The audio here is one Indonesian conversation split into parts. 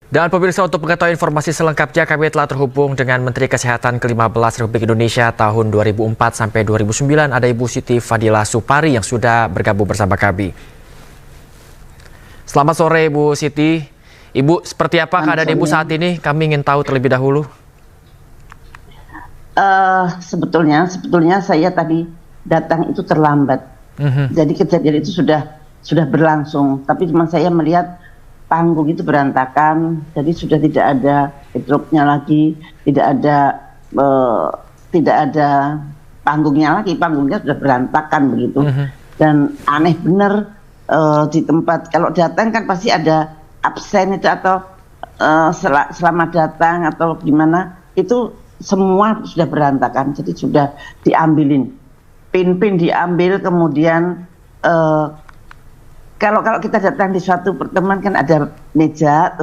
Dan pemirsa, untuk mengetahui informasi selengkapnya kami telah terhubung dengan Menteri Kesehatan ke-15 Republik Indonesia tahun 2004 sampai 2009, ada Ibu Siti Fadila Supari yang sudah bergabung bersama kami. Selamat sore Ibu Siti. Ibu, seperti apa keadaan Ibu saat ini? Kami ingin tahu terlebih dahulu. Sebetulnya saya tadi datang itu terlambat. Jadi kejadian itu sudah berlangsung, tapi cuma saya melihat panggung itu berantakan, jadi sudah tidak ada backdropnya lagi, tidak ada panggungnya lagi, panggungnya sudah berantakan begitu. Dan aneh bener, di tempat kalau datang kan pasti ada absen itu atau selamat datang atau gimana, itu semua sudah berantakan, jadi sudah diambilin pin-pin, diambil. Kemudian kalau kita datang di suatu pertemuan kan ada meja,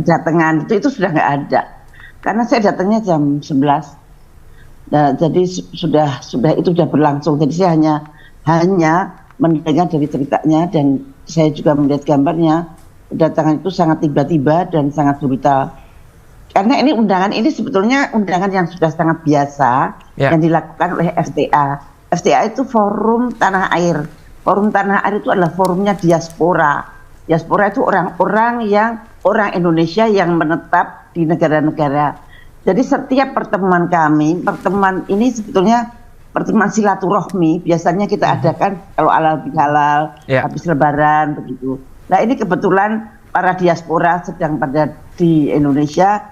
datangan itu sudah nggak ada. Karena saya datangnya jam 11, nah, jadi sudah itu sudah berlangsung. Jadi saya hanya mendengar dari ceritanya dan saya juga melihat gambarnya. Kedatangan itu sangat tiba-tiba dan sangat brutal. Karena ini undangan ini sebetulnya undangan yang sudah sangat biasa yang dilakukan oleh FTA. FTA itu Forum Tanah Air. Forum Tanah Air itu adalah forumnya diaspora. Diaspora itu orang Indonesia yang menetap di negara-negara. Jadi setiap pertemuan ini sebetulnya pertemuan silaturahmi. Biasanya kita adakan kalau halal habis Lebaran begitu. Nah ini kebetulan para diaspora sedang pada di Indonesia,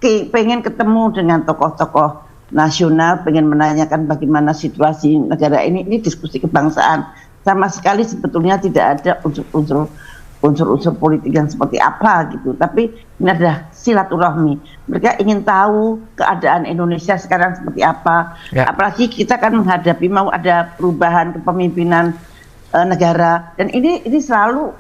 pengen ketemu dengan tokoh-tokoh nasional, pengen menanyakan bagaimana situasi negara ini diskusi kebangsaan. Sama sekali sebetulnya tidak ada unsur politik yang seperti apa gitu. Tapi ini adalah silaturahmi. Mereka ingin tahu keadaan Indonesia sekarang seperti apa. Apalagi kita kan menghadapi mau ada perubahan kepemimpinan negara. Dan ini selalu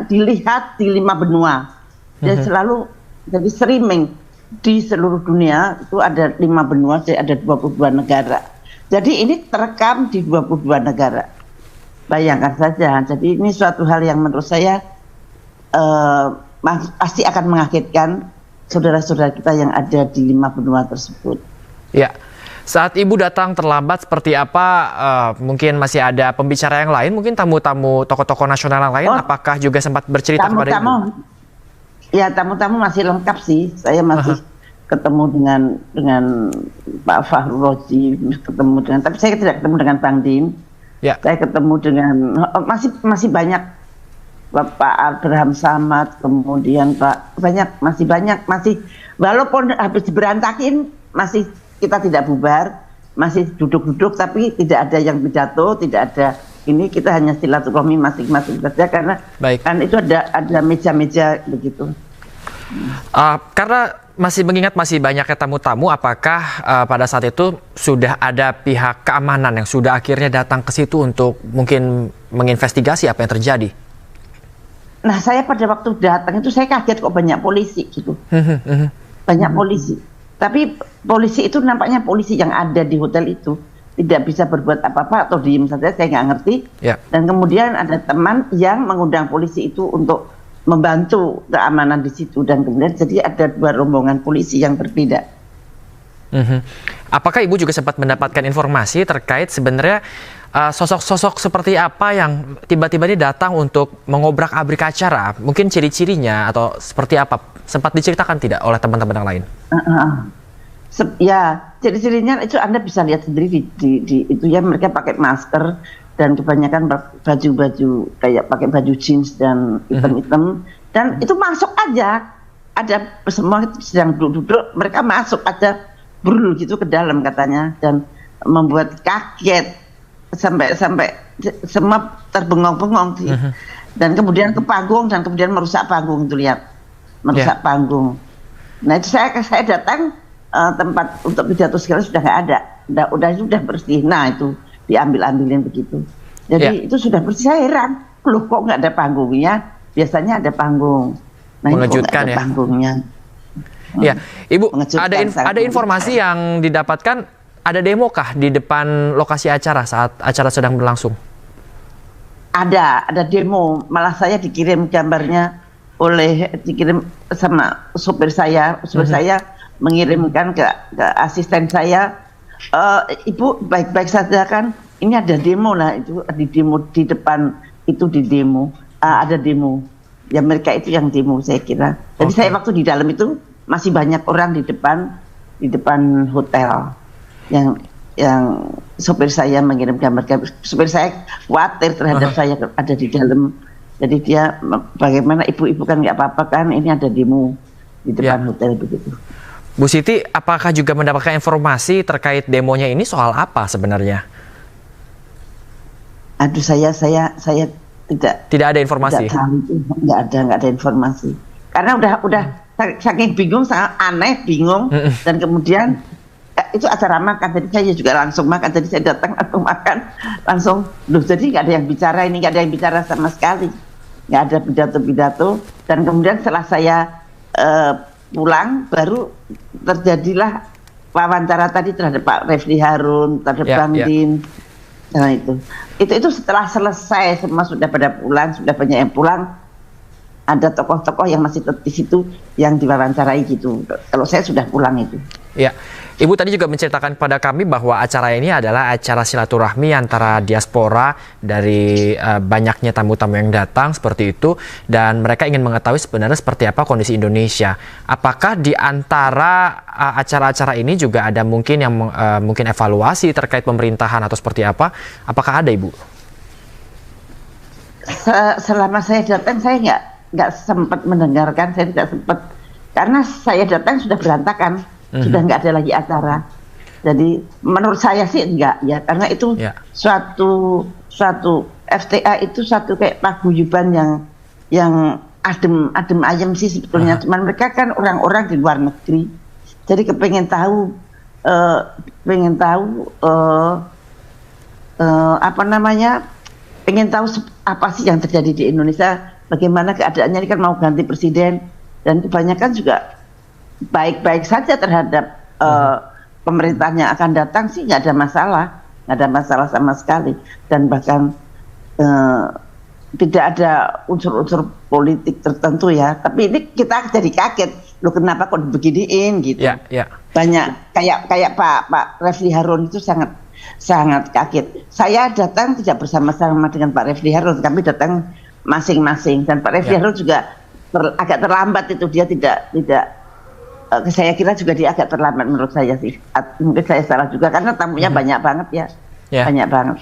dilihat di 5 benua. Dan selalu jadi streaming di seluruh dunia itu ada 5 benua, jadi ada 22 negara. Jadi ini terekam di 22 negara. Bayangkan saja. Jadi ini suatu hal yang menurut saya pasti akan mengagetkan saudara-saudara kita yang ada di 5 benua tersebut. Ya, saat Ibu datang terlambat seperti apa? Mungkin masih ada pembicara yang lain, mungkin tamu-tamu tokoh-tokoh nasional yang lain. Apakah juga sempat bercerita kepada Ibu? Ya, tamu-tamu masih lengkap sih. Saya masih ketemu dengan Pak Fahru Rozi, tapi saya tidak ketemu dengan Bang Din. Saya ketemu dengan masih banyak Pak Abraham Samad, kemudian masih banyak walaupun habis berantakin masih kita tidak bubar, masih duduk-duduk, tapi tidak ada yang pidato, tidak ada ini, kita hanya silaturahmi masing-masing saja karena kan itu ada meja-meja begitu. Karena masih mengingat masih banyaknya tamu-tamu, apakah pada saat itu sudah ada pihak keamanan yang sudah akhirnya datang ke situ untuk mungkin menginvestigasi apa yang terjadi? Nah, saya pada waktu datang itu saya kaget kok banyak polisi gitu. Banyak polisi. Tapi polisi itu nampaknya polisi yang ada di hotel itu tidak bisa berbuat apa-apa atau diem saja, saya nggak ngerti. Dan kemudian ada teman yang mengundang polisi itu untuk membantu keamanan di situ, dan kemudian jadi ada 2 rombongan polisi yang berbeda. Apakah Ibu juga sempat mendapatkan informasi terkait sebenarnya sosok-sosok seperti apa yang tiba-tiba ini datang untuk mengobrak-abrik acara? Mungkin ciri-cirinya atau seperti apa? Sempat diceritakan tidak oleh teman-teman yang lain? Ya, ciri-cirinya itu Anda bisa lihat sendiri di itu ya, mereka pakai masker dan kebanyakan baju-baju kayak pakai baju jeans dan hitam-hitam, dan itu masuk aja, ada semua sedang duduk-duduk, mereka masuk aja brul gitu ke dalam katanya, dan membuat kaget sampai semua terbengong-bengong sih. Dan kemudian ke panggung dan kemudian merusak panggung itu, lihat merusak panggung. Nah itu saya datang tempat untuk pidato segala sudah nggak ada, sudah bersih. Nah itu diambil-ambilin begitu. Jadi itu sudah bersih. Saya heran, loh kok nggak ada panggungnya? Biasanya ada panggung. Nah, mengejutkan ya. Panggungnya. Ya, Ibu, ada informasi yang didapatkan, ada demo kah di depan lokasi acara saat acara sedang berlangsung? ada demo, malah saya dikirim gambarnya dikirim sama supir saya mengirimkan ke asisten saya, Ibu baik-baik saja kan, ini ada demo lah, itu di demo di depan itu di demo, ada demo, ya mereka itu yang demo saya kira. Jadi saya waktu di dalam itu masih banyak orang di depan hotel yang sopir saya mengirim gambar. Sopir saya khawatir terhadap saya ada di dalam. Jadi dia bagaimana ibu-ibu kan nggak apa-apa kan, ini ada demo di depan hotel begitu. Bu Siti, apakah juga mendapatkan informasi terkait demonya ini soal apa sebenarnya? Aduh, saya tidak ada informasi. Nggak ada informasi. Karena udah saking bingung, sangat aneh, bingung, dan kemudian itu acara makan, jadi saya juga langsung makan. Jadi saya datang langsung makan, langsung jadi nggak ada yang bicara, ini nggak ada yang bicara sama sekali, nggak ada pidato-pidato. Dan kemudian setelah saya pulang, baru terjadilah wawancara tadi terhadap Pak Refli Harun, terhadap Bang Din. Nah itu setelah selesai, semua sudah pada pulang, sudah banyak yang pulang. Ada tokoh-tokoh yang masih di situ yang diwawancarai gitu. Kalau saya sudah pulang itu. Ya, Ibu tadi juga menceritakan kepada kami bahwa acara ini adalah acara silaturahmi antara diaspora dari banyaknya tamu-tamu yang datang seperti itu, dan mereka ingin mengetahui sebenarnya seperti apa kondisi Indonesia. Apakah di antara acara-acara ini juga ada mungkin yang mungkin evaluasi terkait pemerintahan atau seperti apa? Apakah ada, Ibu? Selama saya datang saya nggak sempat mendengarkan, saya tidak sempat, karena saya datang sudah berantakan, sudah nggak ada lagi acara. Jadi menurut saya sih enggak ya, karena itu suatu FTA itu suatu kayak paguyuban yang adem ayem sih sebetulnya. Cuman mereka kan orang-orang di luar negeri, jadi pengen tahu apa sih yang terjadi di Indonesia. Bagaimana keadaannya, ini kan mau ganti presiden, dan kebanyakan juga baik-baik saja terhadap pemerintahnya akan datang sih, nggak ada masalah sama sekali, dan bahkan tidak ada unsur-unsur politik tertentu ya. Tapi ini kita jadi kaget, loh kenapa kok beginiin gitu. Banyak kayak Pak Refli Harun itu sangat kaget. Saya datang tidak bersama-sama dengan Pak Refli Harun, kami datang masing-masing, dan Pak Refli Harun juga agak terlambat itu, dia tidak saya kira juga dia agak terlambat menurut saya sih. Mungkin saya salah juga karena tamunya banyak banget ya. Banyak banget.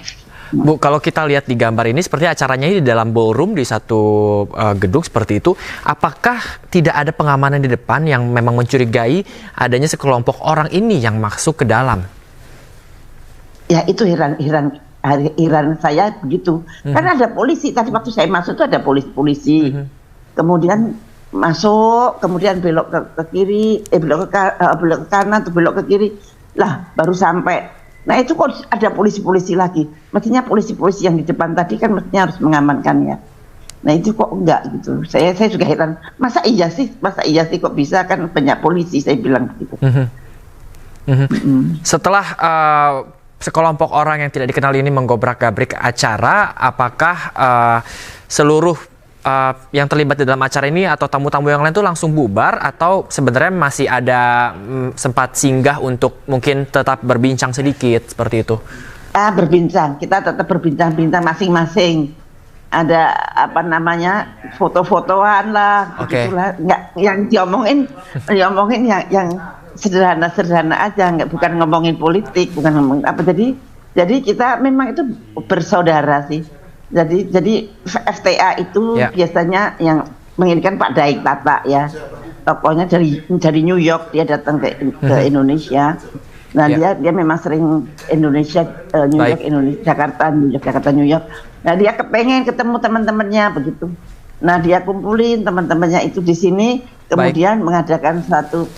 Bu, kalau kita lihat di gambar ini seperti acaranya ini di dalam ballroom di satu gedung seperti itu, apakah tidak ada pengamanan di depan yang memang mencurigai adanya sekelompok orang ini yang masuk ke dalam? Ya itu heran saya begitu. Karena ada polisi, tadi waktu saya masuk itu ada polisi. Kemudian masuk, kemudian belok ke kiri, belok ke kanan, atau belok ke kiri, lah baru sampai. Nah itu kok ada polisi-polisi lagi. Mestinya polisi-polisi yang di depan tadi kan mestinya harus mengamankannya. Nah itu kok enggak gitu. Saya juga heran. Masa iya sih kok bisa, kan banyak polisi, saya bilang begitu. Setelah sekelompok orang yang tidak dikenal ini menggobrak-gabrik acara, apakah seluruh yang terlibat di dalam acara ini atau tamu-tamu yang lain itu langsung bubar, atau sebenarnya masih ada sempat singgah untuk mungkin tetap berbincang sedikit seperti itu? Berbincang, kita tetap berbincang-bincang masing-masing. Ada foto-fotoan lah, begitulah. Nggak, yang diomongin yang sederhana aja, bukan ngomongin politik, bukan ngomongin apa. Jadi kita memang itu bersaudara sih. Jadi FTA itu biasanya yang menginginkan Pak Daik Tata ya, tokohnya dari New York, dia datang ke Indonesia. Nah dia memang sering Indonesia, New York, Jakarta, New York. Nah dia kepengen ketemu teman-temannya begitu. Nah dia kumpulin teman-temannya itu di sini, kemudian mengadakan satu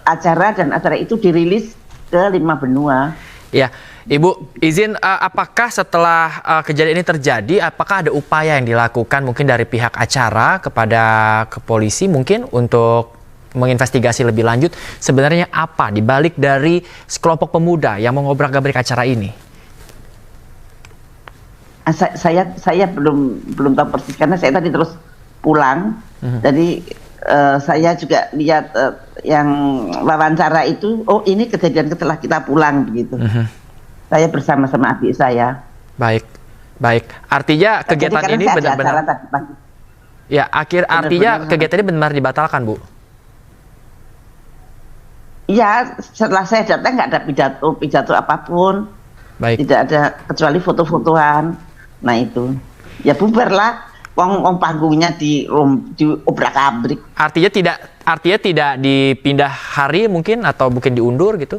acara, dan acara itu dirilis ke 5 benua. Ya, Ibu izin, apakah setelah kejadian ini terjadi, apakah ada upaya yang dilakukan mungkin dari pihak acara kepada polisi mungkin untuk menginvestigasi lebih lanjut sebenarnya apa dibalik dari sekelompok pemuda yang mengobrak-gabrik acara ini? Saya belum tahu persis karena saya tadi terus pulang. Jadi saya juga lihat yang wawancara itu, oh ini kejadian setelah kita pulang begitu. Saya bersama-sama adik saya. Baik, baik. Artinya kegiatan ini benar-benar ya artinya kegiatan ini benar dibatalkan, Bu. Iya, setelah saya datang nggak ada pidato apapun. Baik. Tidak ada kecuali foto-fotoan. Nah itu, ya bubar lah. Wong panggungnya di obrak-abrik. Artinya tidak dipindah hari mungkin atau mungkin diundur gitu?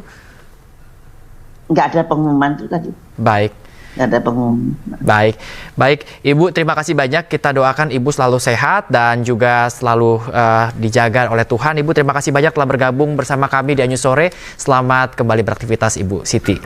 Nggak ada pengumuman itu tadi. Baik. Nggak ada pengumuman. Baik, Ibu, terima kasih banyak. Kita doakan Ibu selalu sehat dan juga selalu dijaga oleh Tuhan. Ibu, terima kasih banyak telah bergabung bersama kami di Anju Sore. Selamat kembali beraktivitas, Ibu Siti.